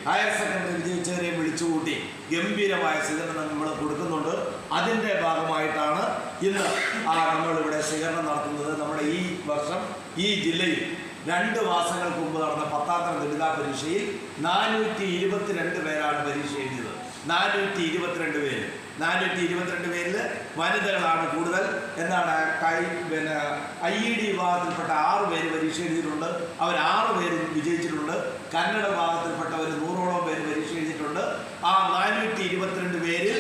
Higher secondary വിജയിച്ചവരെയും വിളിച്ചുകൂട്ടി ഗംഭീരമായ സ്വീകരണം നമ്മൾ കൊടുക്കുന്നുണ്ട്. അതിൻ്റെ ഭാഗമായിട്ടാണ് ഇന്ന് നമ്മളിവിടെ സ്വീകരണം നടത്തുന്നത്. നമ്മുടെ ഈ വർഷം ഈ ജില്ലയിൽ 2 മാസങ്ങൾക്ക് മുമ്പ് നടന്ന 10ാം തരം ദളിത പരീക്ഷയിൽ 422 പേരാണ് പരീക്ഷ എഴുതിയത്. 422 പേര്. 422 പേരിൽ വനിതകളാണ് കൂടുതൽ എന്നാണ്. IED വിഭാഗത്തിൽപ്പെട്ട 6 പേര് പരീക്ഷ എഴുതിയിട്ടുണ്ട്. അവർ 6 പേര് വിജയിച്ചിട്ടുണ്ട്. കന്നഡ വിഭാഗത്തിൽപ്പെട്ടവർ 100ഓളം പേര് പരീക്ഷ എഴുതിയിട്ടുണ്ട്. ആ 422 പേരിൽ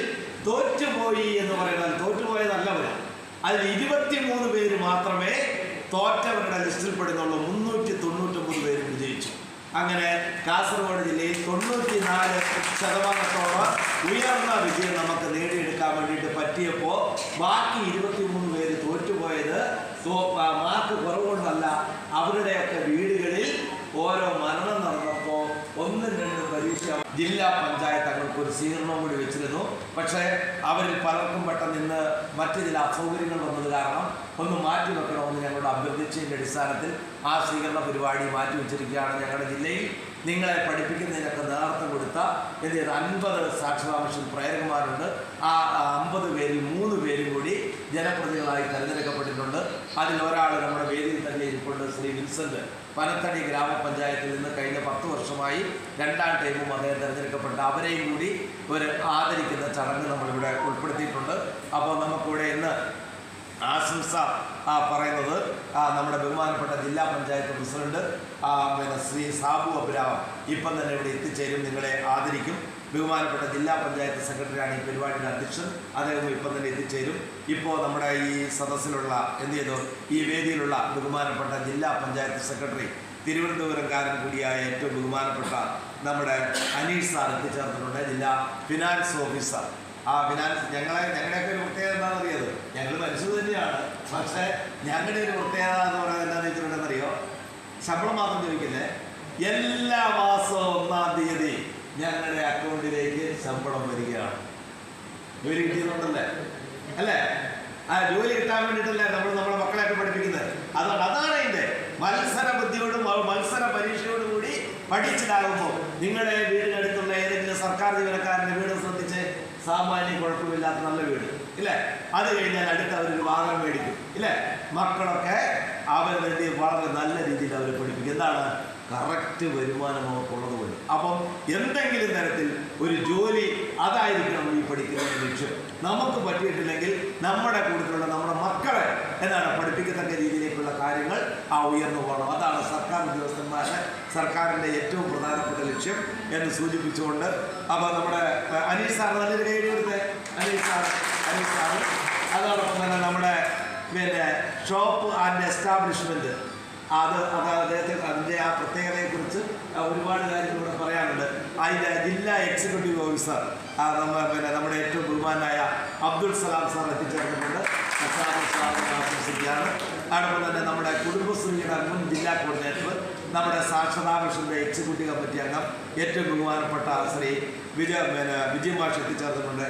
തോറ്റുപോയി എന്ന് പറയുന്നത് തോറ്റുപോയതല്ലവർ. അതിൽ 23 പേര് മാത്രമേ തോറ്റവരുടെ ലിസ്റ്റിൽ പെടുന്നുള്ളൂ. 399 പേര് വിജയിച്ചു. അങ്ങനെ കാസർഗോഡ് ജില്ലയിൽ 94% ഉയർന്ന വിജയം നമുക്ക് നേടിയെടുക്കാൻ വേണ്ടിയിട്ട് പറ്റിയപ്പോൾ ബാക്കി 23 പേര് തോറ്റുപോയത് മാർക്ക് കുറവുകൊണ്ടല്ല. അവരുടെയൊക്കെ വീടുകളിൽ ഓരോ മരണം നടന്നപ്പോൾ 1-2 പരീക്ഷ ജില്ലാ പഞ്ചായത്ത് തങ്ങൾക്കൊരു സ്വീകരണവും കൂടി വെച്ചിരുന്നു. പക്ഷേ അവരിൽ പലർക്കും പെട്ടെന്ന് ഇന്ന് മറ്റു ചില അസൗകര്യങ്ങൾ വന്നത് കാരണം ഒന്ന് മാറ്റി വെക്കണമെന്ന് ഞങ്ങളുടെ അഭ്യർത്ഥിച്ചതിൻ്റെ അടിസ്ഥാനത്തിൽ ആ സ്വീകരണ പരിപാടി മാറ്റിവെച്ചിരിക്കുകയാണ്. ഞങ്ങളുടെ ജില്ലയിൽ നിങ്ങളെ പഠിപ്പിക്കുന്നതിനൊക്കെ നേതൃത്വം കൊടുത്ത 50 സാക്ഷരതാ മിഷൻ പ്രേരകന്മാരുണ്ട്. ആ 50 പേരിൽ 3 പേരും കൂടി ജനപ്രതിനിധികളായി തിരഞ്ഞെടുക്കപ്പെട്ടിട്ടുണ്ട്. അതിലൊരാൾ നമ്മുടെ വേദിയിൽ തന്നെ ഇരിപ്പുണ്ട്, ശ്രീ വിൻസെൻ്റ്. പനത്തടി ഗ്രാമപഞ്ചായത്തിൽ നിന്ന് കഴിഞ്ഞ 10 വർഷമായി 2ാം ടൈമും അദ്ദേഹം തിരഞ്ഞെടുക്കപ്പെട്ട അവരെയും കൂടി ഒരു ആദരിക്കുന്ന ചടങ്ങ് നമ്മളിവിടെ ഉൾപ്പെടുത്തിയിട്ടുണ്ട്. അപ്പോൾ നമുക്കിവിടെ ഇന്ന് ആശംസ പറയുന്നത് നമ്മുടെ ബഹുമാനപ്പെട്ട ജില്ലാ പഞ്ചായത്ത് പ്രസിഡന്റ് ശ്രീ സാബു അബ്രാം ഇപ്പം തന്നെ ഇവിടെ എത്തിച്ചേരും, നിങ്ങളെ ആദരിക്കും. ബഹുമാനപ്പെട്ട ജില്ലാ പഞ്ചായത്ത് സെക്രട്ടറിയാണ് ഈ പരിപാടിയുടെ അധ്യക്ഷൻ, അദ്ദേഹം ഇപ്പം തന്നെ എത്തിച്ചേരും. ഇപ്പോൾ നമ്മുടെ ഈ സദസ്സിലുള്ള ഈ വേദിയിലുള്ള ബഹുമാനപ്പെട്ട ജില്ലാ പഞ്ചായത്ത് സെക്രട്ടറി തിരുവനന്തപുരംകാരൻ കൂടിയായ ഏറ്റവും ബഹുമാനപ്പെട്ട നമ്മുടെ അനീഷ് സാർ എത്തിച്ചേർന്നിട്ടുണ്ട്, ജില്ലാ ഫിനാൻസ് ഓഫീസർ. ആ ഫിനാൻസ് ഞങ്ങളുടെയൊക്കെ ഒരു പ്രത്യേകത എന്താണെന്ന് അറിയാത്, ഞങ്ങൾ മനുഷ്യർ തന്നെയാണ്. പക്ഷേ ഞങ്ങളുടെ ഒരു പ്രത്യേകത എന്ന് പറയുന്നത് എന്താണെന്ന് വെച്ചിട്ടുണ്ടെന്നറിയോ, ശമ്പളം മാത്രം ചോദിക്കില്ലേ, എല്ലാ മാസവും 1-ാം തീയതി ഞങ്ങളുടെ അക്കൗണ്ടിലേക്ക് ശമ്പളം വരികയാണ്. ജോലി കിട്ടിയതുകൊണ്ടല്ലേ അല്ലേ? ആ ജോലി കിട്ടാൻ വേണ്ടിയിട്ടല്ലേ നമ്മൾ നമ്മുടെ മക്കളെയൊക്കെ പഠിപ്പിക്കുന്നത്. അതാണ് അതിൻ്റെ മത്സര ബുദ്ധിയോടും മത്സര പരീക്ഷയോടും കൂടി പഠിച്ചിട്ടാകുമ്പോൾ നിങ്ങളുടെ വീടിനടുത്തുള്ള ഏതെങ്കിലും സർക്കാർ ജീവനക്കാരൻ്റെ വീട് ശ്രദ്ധിച്ച്, സാമാന്യം കുഴപ്പമില്ലാത്ത നല്ല വീട് ഇല്ലേ, അത് കഴിഞ്ഞാൽ അടുത്ത് അവരൊരു വാഹനം മേടിക്കും ഇല്ലേ. മക്കളൊക്കെ അവർ വേണ്ടി വളരെ നല്ല രീതിയിൽ അവർ പഠിപ്പിക്കും. എന്താണ്? കറക്റ്റ് വരുമാനം അവർക്കുള്ളത് കൊണ്ട്. അപ്പം എന്തെങ്കിലും തരത്തിൽ ഒരു ജോലി അതായിരിക്കണം ഈ പഠിക്കുന്നതിന് ലക്ഷ്യം. നമുക്ക് പറ്റിയിട്ടില്ലെങ്കിൽ നമ്മുടെ കൂട്ടത്തിലുള്ള നമ്മുടെ മക്കളെ പഠിപ്പിക്കത്തക്ക രീതിയിലേക്കുള്ള കാര്യങ്ങൾ ഉയർന്നു പോകണം. അതാണ് സർക്കാർ ഉദ്യോഗസ്ഥന്മാരുടെ സർക്കാരിൻ്റെ ഏറ്റവും പ്രധാനപ്പെട്ട ലക്ഷ്യം എന്ന് സൂചിപ്പിച്ചുകൊണ്ട് അപ്പോൾ നമ്മുടെ അനീഷ് സാർ നല്ലൊരു കൈ കൊടുത്തേ. അനീഷ് സാർ അതോടൊപ്പം തന്നെ നമ്മുടെ ഷോപ്പ് ആൻഡ് എസ്റ്റാബ്ലിഷ്മെൻറ്റ് അതിൻ്റെ ആ പ്രത്യേകതയെക്കുറിച്ച് ഒരുപാട് കാര്യങ്ങൾ ഇവിടെ പറയാനുണ്ട്. അതിൻ്റെ ജില്ലാ എക്സിക്യൂട്ടീവ് ഓഫീസർ നമ്മുടെ ഏറ്റവും ബഹുമാനായ അബ്ദുൾ സലാം സാർ എത്തിച്ചേർന്നിട്ടുണ്ട്. ആശംസിക്കുകയാണ്. അതോടൊപ്പം തന്നെ നമ്മുടെ കുടുംബശ്രീയുടെ മുൻ ജില്ലാ കോർഡിനേറ്റർ, നമ്മുടെ സാക്ഷരതാ മിഷൻ്റെ എക്സിക്യൂട്ടീവ് കമ്മിറ്റി അംഗം ഏറ്റവും ബഹുമാനപ്പെട്ട ശ്രീ വിജയ് മാഷ് എത്തിച്ചേർന്നിട്ടുണ്ട്.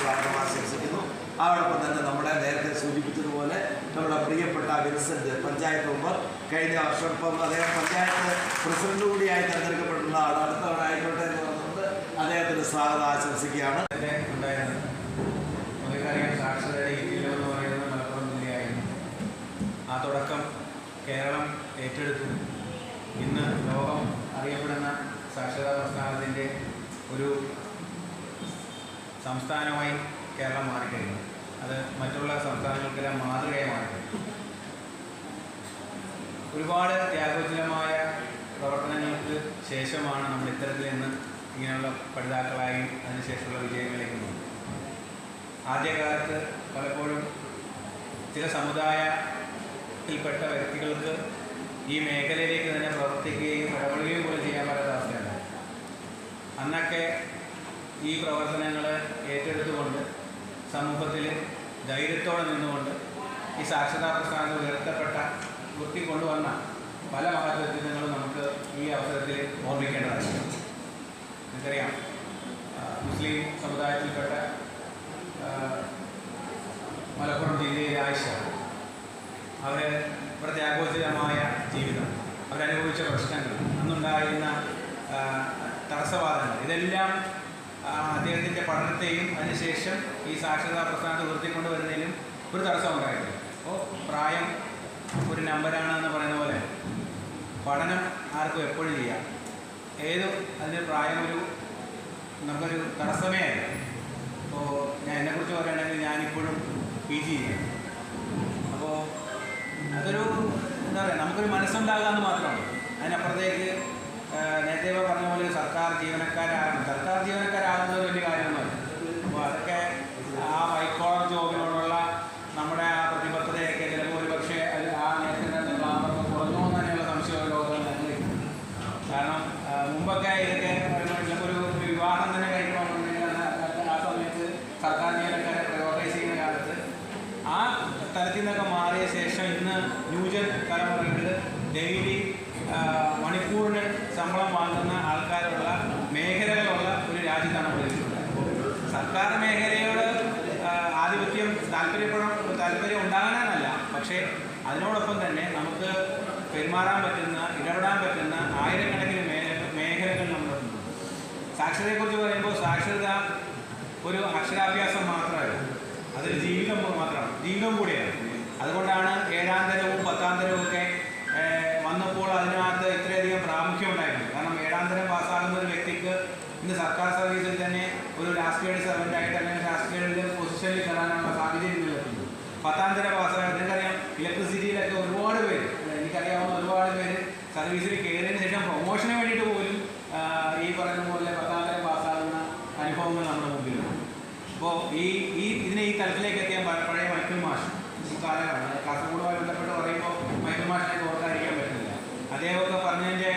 സ്വാഗതം ആശംസിക്കുന്നു. അതോടൊപ്പം തന്നെ നമ്മുടെ നേരത്തെ സൂചിപ്പിച്ചതുപോലെ നമ്മുടെ പ്രിയപ്പെട്ട വിൻസെൻ്റ് പഞ്ചായത്ത് മെമ്പർ, കഴിഞ്ഞ വർഷം ഇപ്പം അദ്ദേഹം പഞ്ചായത്ത് പ്രസിഡന്റ് കൂടിയായി തിരഞ്ഞെടുക്കപ്പെട്ടുള്ള ആളാണ്. അടുത്തവണ ആയിക്കോട്ടെ എന്ന് പറഞ്ഞുകൊണ്ട് അദ്ദേഹത്തിന് സ്വാഗതം ആശംസിക്കുകയാണ്. നമുക്കറിയാം സാക്ഷരതയുടെ ജില്ല എന്ന് പറയുന്നത് മലപ്പുറം ജില്ലയായിരുന്നു. ആ തുടക്കം കേരളം ഏറ്റെടുത്തു. ഇന്ന് ലോകം അറിയപ്പെടുന്ന സാക്ഷരതാ പ്രസ്ഥാനത്തിൻ്റെ ഒരു സംസ്ഥാനമായി കേരളം മാറിക്കഴിഞ്ഞു. അത് മറ്റുള്ള സംസ്ഥാനങ്ങൾക്കെല്ലാം മാതൃകയായി മാറിക്കഴിഞ്ഞു. ഒരുപാട് ത്യാഗോജ്വലമായ പ്രവർത്തനങ്ങൾക്ക് ശേഷമാണ് നമ്മൾ ഇത്തരത്തിൽ നിന്ന് ഇങ്ങനെയുള്ള പഠിതാക്കളായി അതിനുശേഷമുള്ള വിജയങ്ങളിലേക്ക് പോകുന്നത്. ആദ്യകാലത്ത് പലപ്പോഴും ചില സമുദായത്തിൽപ്പെട്ട വ്യക്തികൾക്ക് ഈ മേഖലയിലേക്ക് തന്നെ പ്രവർത്തിക്കുകയും ഇടപെടുകയും പോലും ചെയ്യാൻ പറ്റാത്ത അവസ്ഥയാണ്. അന്നൊക്കെ ഈ പ്രവർത്തനങ്ങൾ ഏറ്റെടുത്തുകൊണ്ട് സമൂഹത്തിൽ ധൈര്യത്തോടെ നിന്നുകൊണ്ട് ഈ സാക്ഷരതാ പ്രസ്ഥാനത്തിൽ ഉയർത്തിക്കൊണ്ടുവന്ന പല മഹത് വ്യക്തിത്വങ്ങളും നമുക്ക് ഈ അവസരത്തിൽ ഓർമ്മിക്കേണ്ടതായിരുന്നു. നമുക്കറിയാം, മുസ്ലിം സമുദായത്തിൽപ്പെട്ട മലപ്പുറം ജില്ലയിലെ ആയിഷ, ഇവിടുത്തെ ആഘോഷിതമായ ജീവിതം, അവരനുഭവിച്ച പ്രശ്നങ്ങൾ, അന്നുണ്ടായിരുന്ന തടസ്സവാദങ്ങൾ, ഇതെല്ലാം അദ്ദേഹത്തിൻ്റെ പഠനത്തെയും അതിനുശേഷം ഈ സാക്ഷരതാ പ്രസ്ഥാനത്തെ ഉയർത്തിക്കൊണ്ടുവരുന്നതിലും ഒരു തടസ്സം ഉണ്ടായിട്ടില്ല. അപ്പോൾ പ്രായം ഒരു നമ്പരാണെന്ന് പറയുന്ന പോലെ പഠനം ആർക്കും എപ്പോഴും ചെയ്യാം. അതിന് പ്രായം നമുക്കൊരു തടസ്സമേ അല്ല. അപ്പോൾ ഞാൻ എന്നെക്കുറിച്ച് പറയുകയാണെങ്കിൽ ഞാനിപ്പോഴും PG ചെയ്യാം. അപ്പോൾ അതൊരു എന്താ പറയുക, നമുക്കൊരു മനസ്സുണ്ടാകാമെന്ന് മാത്രമാണ്. അതിനപ്പുറത്തേക്ക് നേരത്തെ പറഞ്ഞ പോലെ സർക്കാർ ജീവനക്കാരാകുന്നത് വലിയ കാര്യമൊന്നുമല്ല. അപ്പോൾ അതൊക്കെ ആ വൈറ്റ് കോളർ ജോബിനോടുള്ള നമ്മുടെ ആ പ്രതിബദ്ധതയൊക്കെ ചിലപ്പോൾ ഒരു പക്ഷേ ആ നേരത്തെ ഗ്ലാമറൊക്കെ കുറഞ്ഞോ എന്ന് തന്നെയുള്ള സംശയ രോഗങ്ങൾ നിലനിൽക്കും. കാരണം മുമ്പൊക്കെ ഇതൊക്കെ ചിലപ്പോൾ ഒരു വിവാഹം തന്നെ കഴിക്കണമെന്നുണ്ടെങ്കിൽ ആ സമയത്ത് സർക്കാർ ജീവനക്കാരെ പ്രയോറിറ്റൈസ് ചെയ്യുന്ന കാലത്ത് ആ തലത്തിൽ നിന്നൊക്കെ മാറിയ ശേഷം ഇന്ന് ന്യൂജൻ തലമുറകളിൽ ഡെയിലി മണിക്കൂറിന് ശമ്പളം വാങ്ങുന്ന ആൾക്കാരുള്ള മേഖലകളുള്ള ഒരു രാജ്യത്താണ് പ്രതീക്ഷിക്കുന്നത്. സർക്കാർ മേഖലയോട് താല്പര്യം ഉണ്ടാകാനല്ല, പക്ഷേ അതിനോടൊപ്പം തന്നെ നമുക്ക് പെരുമാറാൻ പറ്റുന്ന, ഇടപെടാൻ പറ്റുന്ന ആയിരക്കണക്കിന് മേഖലകൾ നമ്മളുണ്ട്. സാക്ഷരതയെക്കുറിച്ച് പറയുമ്പോൾ സാക്ഷരത ഒരു അക്ഷരാഭ്യാസം മാത്രമല്ല, അതൊരു ജീവിതം മാത്രമാണ്, ജീവിതം കൂടിയാണ്. അതുകൊണ്ടാണ് 7ാം തരവും 10ാം തരവും ഒക്കെ വന്നപ്പോൾ അതിനകത്ത് ഇത്രയധികം പ്രാമുഖ്യം ഉണ്ടായിരുന്നു. കാരണം 7ാം തരം പാസ്സാകുന്ന ഒരു വ്യക്തിക്ക് ഇന്ന് സർക്കാർ സർവീസിൽ തന്നെ ഒരു ലാസ്റ്റ് ഗ്രേഡ് സെർവൻ്റായിട്ട് അല്ലെങ്കിൽ ലാസ്റ്റ് ഗ്രേഡിൽ പൊസിഷനിൽ കയറാനുള്ള സാഹചര്യം നിലനിൽക്കുന്നു. 10ാം തരം പാസ്സാകാൻ നിങ്ങൾക്കറിയാം, ഇലക്ട്രിസിറ്റിയിലൊക്കെ ഒരുപാട് പേര്, എനിക്കറിയാവുന്ന ഒരുപാട് പേര് സർവീസിൽ കയറിയതിന് ശേഷം പ്രൊമോഷന് വേണ്ടിയിട്ട് പോലും ഈ പറയുന്ന പോലെ 10ാം തരം പാസ്സാകുന്ന അനുഭവങ്ങൾ നമ്മുടെ മുമ്പിലുണ്ട്. അപ്പോൾ ഇതിനെ ഈ തലത്തിലേക്ക് എത്തിയാൽ പഴയ മൈക്കിൾ മാഷ് കാലമാണ്. കാസർഗോഡുമായി ബന്ധപ്പെട്ട് പറയുമ്പോൾ മൈക്കിൾ മാഷിനെ ഓർക്കാതിരിക്കാൻ പറ്റുന്നില്ല. അദ്ദേഹമൊക്കെ പറഞ്ഞതിൻ്റെ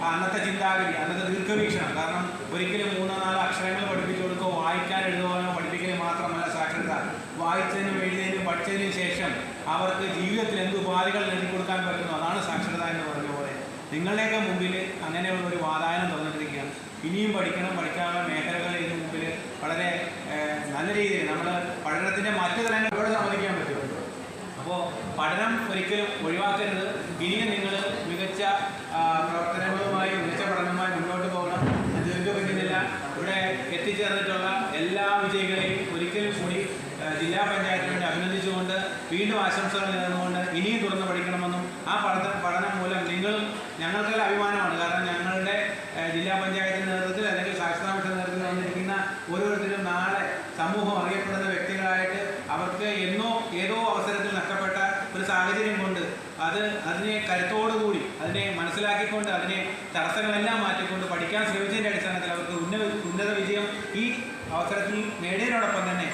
അന്നത്തെ ചിന്താഗതി, അന്നത്തെ ദീർഘവീക്ഷണം. കാരണം ഒരിക്കലും 3-4 അക്ഷരങ്ങൾ പഠിപ്പിച്ചു കൊടുക്കുക, വായിക്കാൻ എഴുതുവാനോ പഠിപ്പിക്കൽ മാത്രമല്ല സാക്ഷരത. വായിച്ചതിനും എഴുതിയതിനും പഠിച്ചതിനും ശേഷം അവർക്ക് ജീവിതത്തിൽ എന്ത് ഉപാധികൾ നേടിക്കൊടുക്കാൻ പറ്റുന്നു, അതാണ് സാക്ഷരത എന്ന് പറഞ്ഞ പോലെ നിങ്ങളുടെയൊക്കെ മുമ്പിൽ അങ്ങനെയുള്ള ഒരു വാതായനം തുറന്നിട്ടിരിക്കുകയാണ്. ഇനിയും പഠിക്കാനുള്ള മേഖലകൾ ഇതിന് മുമ്പിൽ വളരെ നല്ല രീതിയിൽ നമ്മൾ പഠനത്തിൻ്റെ മറ്റു തലങ്ങളോട് സമ്മതിക്കാൻ പറ്റും. അപ്പോൾ പഠനം ഒരിക്കലും ഒഴിവാക്കരുത്. ഇനിയും നിങ്ങൾ മികച്ച പ്രവർത്തനങ്ങളുമായി, മികച്ച പഠനവുമായി മുന്നോട്ട് പോകണം. ദീർഘിപ്പിക്കുന്നില്ല. ഇവിടെ എത്തിച്ചേർന്നിട്ടുള്ള എല്ലാ വിജയികളെയും ഒരിക്കലും കൂടി ജില്ലാ പഞ്ചായത്തിന് വേണ്ടി അഭിനന്ദിച്ചുകൊണ്ട് വീണ്ടും ആശംസകൾ നേർന്നുകൊണ്ട് ഇനിയും തുറന്ന് പഠിക്കണമെന്നും ആ പഠനം മൂലം ഞങ്ങൾക്കെല്ലാം അഭിമാനമാണ്. കാരണം ഞങ്ങളുടെ ജില്ലാ പഞ്ചായത്തിൻ്റെ നേതൃത്വത്തിൽ അല്ലെങ്കിൽ സാക്ഷരതാ മിഷൻ നേതൃത്വത്തിൽ വന്നിരിക്കുന്ന ഓരോരുത്തരും നാളെ സമൂഹം അറിയപ്പെടുന്ന വ്യക്തികളായിട്ട് അവർക്ക് ഏതോ അവസരത്തിൽ നഷ്ടപ്പെട്ട ഒരു സാഹചര്യം കൊണ്ട് അതിനെ കരുത്തോടുകൂടി അതിനെ മനസ്സിലാക്കിക്കൊണ്ട് അതിനെ തടസ്സങ്ങളെല്ലാം മാറ്റിക്കൊണ്ട് പഠിക്കാൻ ശ്രമിച്ചതിൻ്റെ അടിസ്ഥാനത്തിൽ അവർക്ക് ഉന്നത വിജയം ഈ അവസരത്തിൽ നേടിയതിനോടൊപ്പം തന്നെ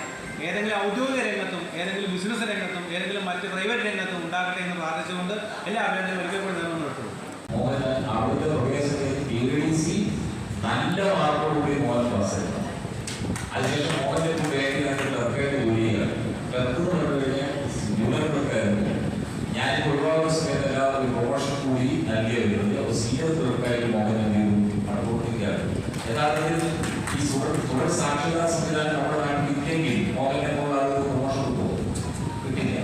ഏതെങ്കിലും ഔദ്യോഗിക രംഗത്തും ഏതെങ്കിലും ബിസിനസ് രംഗത്തും ഏതെങ്കിലും മറ്റ് പ്രൈവറ്റ് രംഗത്തും ഉണ്ടാകട്ടെ എന്ന് പ്രാർത്ഥിച്ചുകൊണ്ട് എല്ലാ അഭിനന്ദനവും ഒരിക്കൽ കൂടി നേർന്നു നിർത്തുന്നു. നല്ല മാർക്കോടുകൂടി മോഹൻ പാസ്സായിരുന്നു. അതിനുശേഷം മോഹൻ്റെ ബാങ്കിലായിട്ട് ക്ലർക്കായിട്ട് ജോലി ചെയ്യുക. ക്ലർക്ക് എന്ന് പറഞ്ഞു കഴിഞ്ഞാൽ ജൂനിയർ ക്ലർക്കായിരുന്നു. ഞാനിപ്പോൾ ഒരുപാട് സമയത്ത് എല്ലാവരും ഒരു പ്രൊമോഷൻ കൂടി നൽകിയ വരുന്നത്. അപ്പോൾ സീനിയർ ക്ലർക്കായിട്ട് മോഹൻ എന്തെങ്കിലും നടന്നുകൊണ്ടിരിക്കുകയാണ്. യഥാർത്ഥത്തിൽ ഈ തുടർ സാക്ഷരതാ സംവിധാനം നമ്മുടെ നാട്ടിൽ ഇല്ലെങ്കിൽ മോഹനെ പോലെ ആളുകൾ പ്രൊമോഷൻ കിട്ടില്ല.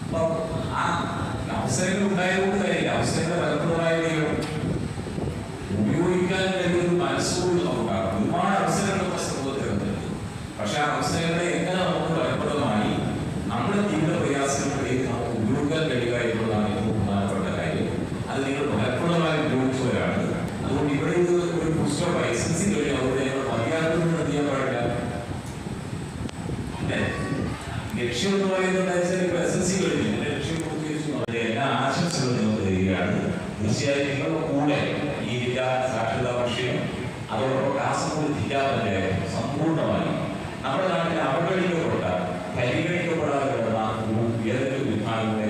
അപ്പോൾ ആ അവസരങ്ങൾ ഉണ്ടായതുകൊണ്ട് കാര്യമില്ല. അവസരങ്ങൾ ഫലപ്രദമായതയോ ഉപയോഗിക്കാൻ ഒരു മനസ്സുകൂടി നമുക്കാണ്. ഒരുപാട് അവസരങ്ങളൊക്കെ സമൂഹത്തിലുണ്ട്. പക്ഷെ ആ അവസരങ്ങളെ എങ്ങനെ നമുക്ക് ഫലപ്രദമായി നമ്മുടെ ജീവിത പ്രയാസങ്ങളിലേക്ക് നമുക്ക് ഉപയോഗിക്കാൻ കഴിയുക എന്നുള്ളതാണ് ഏറ്റവും പ്രധാനപ്പെട്ട കാര്യം. അത് നിങ്ങൾ ഫലപ്രദമായി ഉപയോഗിച്ചവരാണ്. അതുകൊണ്ട് ഇവിടെ ഇത് ഒരു പുസ്തകം SSC കഴിഞ്ഞാൽ അവിടെ ഞങ്ങൾ മതിയാക്കുന്നത് ചെയ്യാൻ പാടില്ല. ലക്ഷ്യം എന്ന് പറയുന്നത് SSC കഴിഞ്ഞു ലക്ഷ്യം പൂർത്തീകരിച്ചു. അതിന്റെ എല്ലാ ആശംസകളും നിങ്ങൾ തരികയാണ്. തീർച്ചയായും നിങ്ങളുടെ കൂടെ ഈ ജില്ലാ സാക്ഷരതാ വിഷയം അതോടൊപ്പം കാസർഗോഡ് ജില്ലാ പഞ്ചായത്ത് സമ്പൂർണ്ണമായി നമ്മുടെ നാട്ടിൽ അവഗണിക്കപ്പെട്ട പരിഗണിക്കപ്പെടാതെ കിടന്ന ഏതെങ്കിലും വിഭാഗങ്ങളെ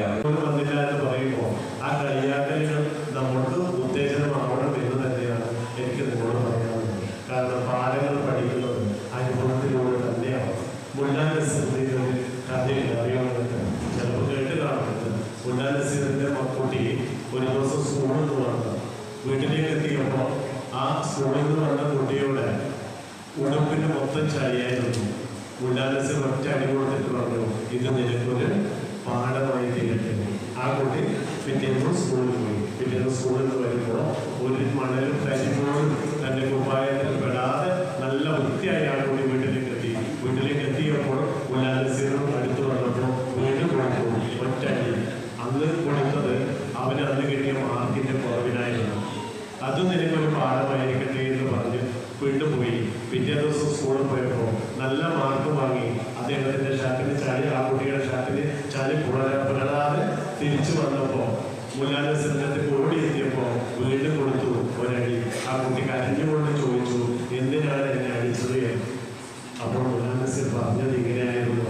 എന്ന് പറയുമ്പോൾ ആ കളിയാക്കലിന് നമ്മൾക്ക് ഉത്തേജനമാവണം എന്ന് തന്നെയാണ് എനിക്ക് നിങ്ങളോട് പറയാനുള്ളത്. കാരണം പാഠങ്ങൾ പഠിക്കുന്നത് അനുഭവത്തിലൂടെ തന്നെയാണ്. മുല്ലാ നസീറിന്റെ കഥയിൽ അറിയുന്നത് ചിലപ്പോൾ കേട്ട് കാണുന്നത്. മുല്ലാ നസീറിന്റെ മക്കുട്ടി ഒരു ദിവസം സ്കൂളിൽ നിന്ന് വന്ന് വീട്ടിലേക്ക് എത്തിയപ്പോൾ ആ സ്കൂളിൽ നിന്ന് വന്ന കുട്ടിയുടെ ഉടുപ്പിന് മൊത്തം ചളിയായിരുന്നു. മുല്ലാ നസീർ ഒറ്റ അടി കൊടുത്തിട്ട് പറഞ്ഞു, ഇത് നിനക്കൊരു പാഠമായി തീരട്ടെ. ആ കുട്ടി പിറ്റേന്ന് സ്കൂളിൽ പോയി. പിറ്റേന്ന് സ്കൂളിൽ നിന്ന് വരുമ്പോൾ ഒരു മണലും കരിപ്പോഴും അതിൻ്റെ കുപ്പായത്തിൽ പെടാതെ നല്ല വൃത്തിയായി ആ കുട്ടി വീട്ടിലേക്ക് എത്തി. വീട്ടിലേക്ക് എത്തിയപ്പോൾ മുലാനസീറും അടുത്ത് വന്നപ്പോൾ വീണ്ടും കൊടുത്തു ഒറ്റടി. അന്ന് കൊടുത്തത് അവന് അന്ന് കിട്ടിയ മാർക്കിൻ്റെ കുറവിനായിരുന്നു. അതും നിനക്കൊരു പാഠമായിരിക്കട്ടെ എന്ന് പറഞ്ഞ് വീണ്ടും പോയി. പിറ്റേ ദിവസം സ്കൂളിൽ പോയപ്പോൾ നല്ല മാർക്ക് വാങ്ങി അദ്ദേഹത്തിൻ്റെ ഷർട്ടിന് ചാടി, ആ കുട്ടിയുടെ ഷർട്ടിന് ചാടി പുലരാതെ തിരിച്ചു വന്നപ്പോൾ മുലാനസീറിനകത്ത് ഓടിയെത്തിയപ്പോൾ വീണ്ടും കൊടുത്തു ഒരടി. ആ കുട്ടി കരഞ്ഞുകൊണ്ട് ചോദിച്ചു, എന്തിനാണ് എന്നെ അടിച്ചത് എന്ന്. അപ്പോൾ മുലാനസീർ പറഞ്ഞത് ഇങ്ങനെയായിരുന്നു,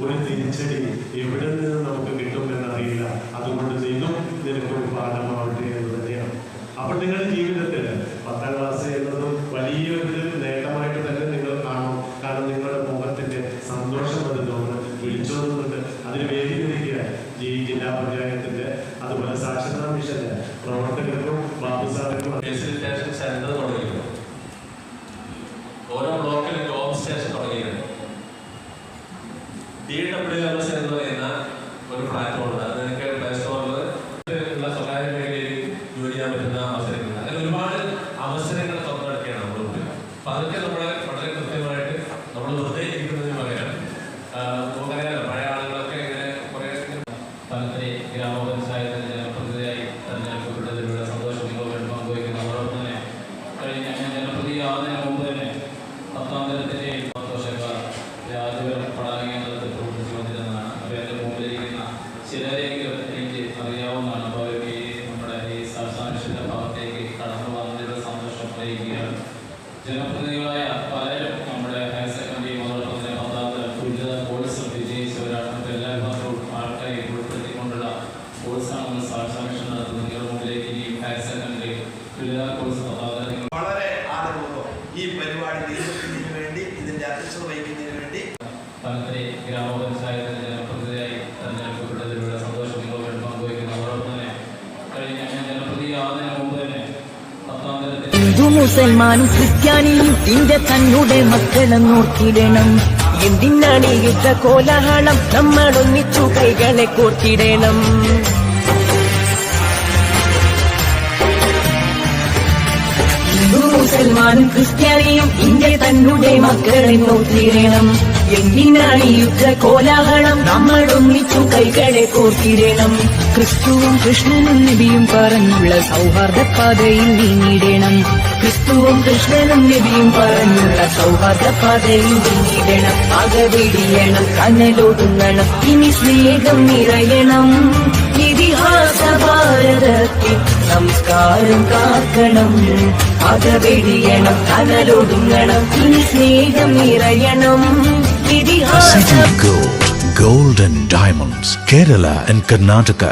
ഒരു തിരിച്ചടി എവിടെ നിന്ന് നമുക്ക് കിട്ടുമെന്നറിയില്ല, അതുകൊണ്ട് നിന്നും നിനക്കൊരു പാഠമാവട്ടെ എന്ന് തന്നെയാണ്. അപ്പോൾ നിങ്ങളുടെ ജീവിതത്തിൽ 10ാം ക്ലാസ് എന്നതും വലിയൊരു നേട്ടമായിട്ട് തന്നെ നിങ്ങൾ കാണും. കാരണം നിങ്ങളുടെ മുഖത്തിൻ്റെ സന്തോഷം അത് നമ്മൾ വിളിച്ചോന്നുണ്ട്. അതിന് വേദി ഒരുക്കിയ ജില്ലാ പഞ്ചായത്തിൻ്റെ അതുപോലെ സാക്ഷരതാ മിഷന്റെ പ്രവർത്തകർക്കും ബാബു സാറിനും ഫെസിലിറ്റേഷൻ സെന്റർ തുടങ്ങിയിരുന്നു. ഓരോ ബ്ലോക്കിലും ജോബ് സ്റ്റേഷൻ തുടങ്ങിയിരുന്നു. DWMS എന്ന് പറയുന്ന ഒരു പ്ലാറ്റ്ഫോം, അത് നിങ്ങൾക്ക് പ്ലേ സ്റ്റോറിൽ ഉള്ള സ്വകാര്യ മേഖലയിൽ ജോലി ചെയ്യാൻ പറ്റുന്ന അവസരങ്ങൾ, അങ്ങനെ ഒരുപാട് അവസരങ്ങൾ തുറന്നെടുക്കുകയാണ് നമ്മൾ. അപ്പം അതൊക്കെ നമ്മളെ വളരെ കൃത്യമായിട്ട് നമ്മൾ വെറുതെ ഇരിക്കുന്നതിന് പകരം നമുക്കറിയാലോ, പഴയ ആളുകളൊക്കെ ഇങ്ങനെ കുറേ തലത്തിലെ ഗ്രാമപഞ്ചായത്തിന് ജനപ്രതിനിധിയായി തെരഞ്ഞെടുക്കപ്പെട്ടതിലൂടെ സന്തോഷം നിങ്ങളോട് പങ്കുവയ്ക്കുന്നു. അതോടൊപ്പം തന്നെ കഴിഞ്ഞ ജനപ്രതിയാവുന്നതിന് മുമ്പ് തന്നെ 10ാം തരത്തിലെ സന്തോഷക്കാർ രാജപുരം പടാകേന്ദ്രത്തിൽ പ്രവർത്തിച്ചു വന്നിരുന്നതാണ്. അപ്പോൾ എൻ്റെ മുമ്പിലിരിക്കുന്ന ചിലരെങ്കിലും എനിക്ക് അറിയാവുന്നതാണ്. അപ്പോൾ അവർക്ക് നമ്മുടെ ഈ സാക്ഷാംശത്തിൻ്റെ ഭാഗത്തേക്ക് കടന്നു വന്നതിൻ്റെ സന്തോഷം അറിയിക്കുകയാണ്. ജനപ്രതിനിധികളായ പലരും നമ്മുടെ ഹയർ സെക്കൻഡറിയും അതോടൊപ്പം തന്നെ 10ാം തരം തുല്യത കോഴ്സും വിജയിച്ചവരാണ്. അപ്പോൾ എല്ലാ വിഭാഗവും ആൾക്കാരെ ഉൾപ്പെടുത്തിക്കൊണ്ടുള്ള കോഴ്സാണ് നമ്മൾ സാക്ഷാംശം നടത്തുന്നത്. നിങ്ങളുടെ മുമ്പിലേക്ക് ഈ ഹയർ സെക്കൻഡറി തുല്യത കോഴ്സ് 10ാം തരം വളരെ ആദരപൂർവ്വം ഈ പരിപാടി നിയന്ത്രിക്കുന്നതിന് വേണ്ടി, ഇതിന്റെ അധ്യക്ഷത വഹിക്കുന്നതിന് വേണ്ടി തലത്തിലെ ഗ്രാമപഞ്ചായത്തിന് ജനപ്രതിനിധിയായി തെരഞ്ഞെടുക്കപ്പെട്ടതിലൂടെ സന്തോഷം നിങ്ങളോട് പങ്കുവയ്ക്കുന്നു. അതോടൊപ്പം തന്നെ കഴിഞ്ഞ ജനപ്രതിയാവുന്നതിന് മുമ്പ് തന്നെ 10ാം തരത്തിൽ ഹിന്ദു മുസൽമാനും ക്രിസ്ത്യാനിയും ഇന്ത്യ തന്നുടെ മക്കളെ നോക്കിടണം. എന്തിനാണ് യുദ്ധ കോലാഹലം, നമ്മൾ ഒന്നിച്ചു കൈകളെ കോർത്തിടണം. ഹിന്ദു മുസൽമാനും ക്രിസ്ത്യാനിയും ഇന്ത്യ തന്നുടെ മക്കളെ നോക്കിടണം. എന്തിനാണ് യുദ്ധ കോലാഹലം, നമ്മൾ ഒന്നിച്ചു കൈകളെ കോർത്തിടണം. ക്രിസ്തുവും കൃഷ്ണനും നബിയും പറഞ്ഞുള്ള സൗഹാർദ്ദ പാതയിൽ നീങ്ങിടണം. ക്രിസ്തുവും കൃഷ്ണനും നബിയും പറഞ്ഞുള്ള സൗഹാർദ്ദ പാതയിൽ നീങ്ങിടണം. അകവെടിയണം, കനലൊടുങ്ങണം, ഇനി സ്നേഹം നിറയണം. ഇതിഹാസ ഭാരതത്തിൽ സംസ്കാരം കാക്കണം. അകവെടിയണം, കനലൊടുങ്ങണം, ഇനി സ്നേഹം നിറയണം. City Gold, Gold and Diamonds, Kerala and Karnataka.